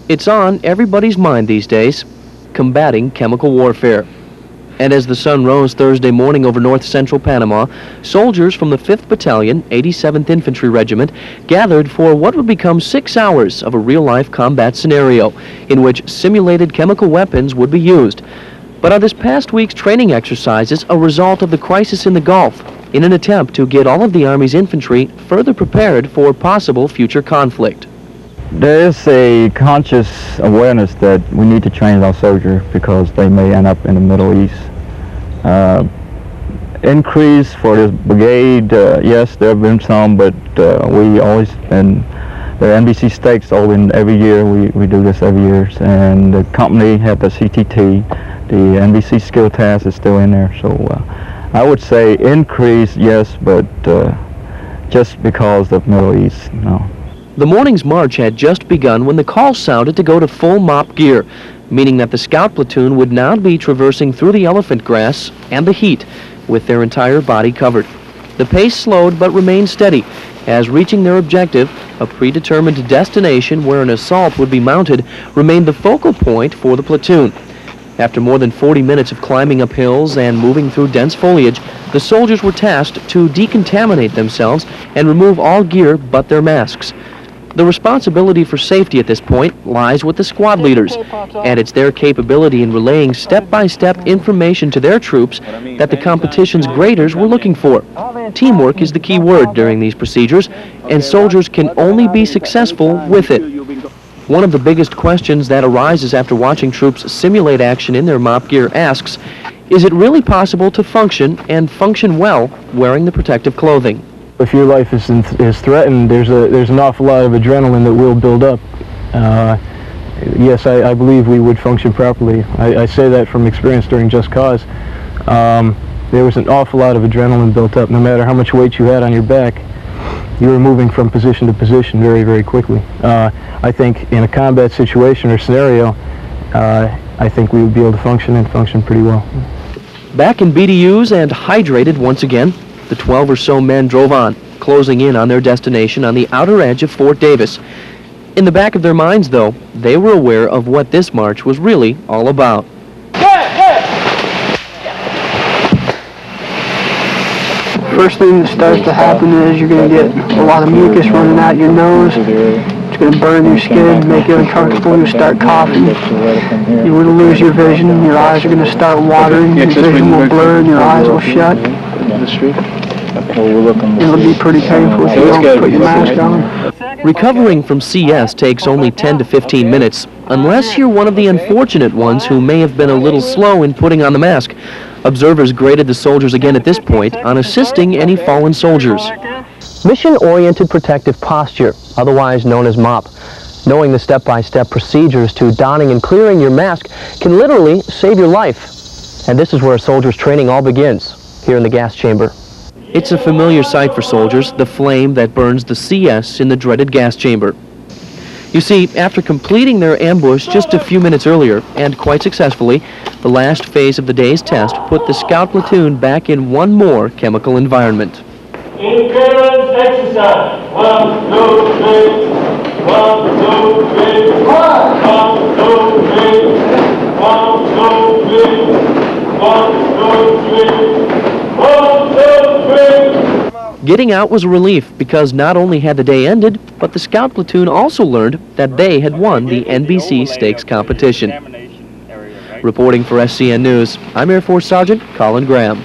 It's on everybody's mind these days, combating chemical warfare. And as the sun rose Thursday morning over north-central Panama, soldiers from the 5th Battalion, 87th Infantry Regiment, gathered for what would become 6 hours of a real-life combat scenario in which simulated chemical weapons would be used. But are this past week's training exercises a result of the crisis in the Gulf, in an attempt to get all of the Army's infantry further prepared for possible future conflict? There is a conscious awareness that we need to train our soldiers because they may end up in the Middle East. Increase for this brigade, yes, there have been some, but we always, and the NBC stakes every year, we do this every year, and the company had the CTT, the NBC skill task is still in there, so I would say increase, yes, but just because of Middle East, no. The morning's march had just begun when the call sounded to go to full mop gear, meaning that the scout platoon would now be traversing through the elephant grass and the heat with their entire body covered. The pace slowed but remained steady, as reaching their objective, a predetermined destination where an assault would be mounted, remained the focal point for the platoon. After more than 40 minutes of climbing up hills and moving through dense foliage, the soldiers were tasked to decontaminate themselves and remove all gear but their masks. The responsibility for safety at this point lies with the squad leaders, and it's their capability in relaying step-by-step information to their troops that the competition's graders were looking for. Teamwork is the key word during these procedures, and soldiers can only be successful with it. One of the biggest questions that arises after watching troops simulate action in their mop gear asks, is it really possible to function, and function well, wearing the protective clothing? If your life is threatened, there's an awful lot of adrenaline that will build up. Yes, I believe we would function properly. I say that from experience during Just Cause. There was an awful lot of adrenaline built up. No matter how much weight you had on your back, you were moving from position to position very, very quickly. I think in a combat situation or scenario, I think we would be able to function and function pretty well. Back in BDUs and hydrated once again, the 12 or so men drove on, closing in on their destination on the outer edge of Fort Davis. In the back of their minds, though, they were aware of what this march was really all about. First thing that starts to happen is you're going to get a lot of mucus running out your nose. It's going to burn your skin, make you uncomfortable, you start coughing. You're going to lose your vision, your eyes are going to start watering, your vision will blur and your eyes will shut. It'll be pretty painful if you don't put your mask on. Recovering from CS takes only 10 to 15 minutes, unless you're one of the unfortunate ones who may have been a little slow in putting on the mask. Observers graded the soldiers again at this point on assisting any fallen soldiers. Mission-oriented protective posture, otherwise known as MOP. Knowing the step-by-step procedures to donning and clearing your mask can literally save your life. And this is where a soldier's training all begins, here in the gas chamber. It's a familiar sight for soldiers, the flame that burns the CS in the dreaded gas chamber. You see, after completing their ambush just a few minutes earlier, and quite successfully, the last phase of the day's test put the scout platoon back in one more chemical environment. Endurance exercise. 1, 2, 3. 1, 2, 3. 1, 2, 3. 1, 2, 3. 1, 2, 3. 1, 2, 3. Getting out was a relief because not only had the day ended, but the scout platoon also learned that they had won the NBC stakes competition. Reporting for SCN News, I'm Air Force Sergeant Colin Graham.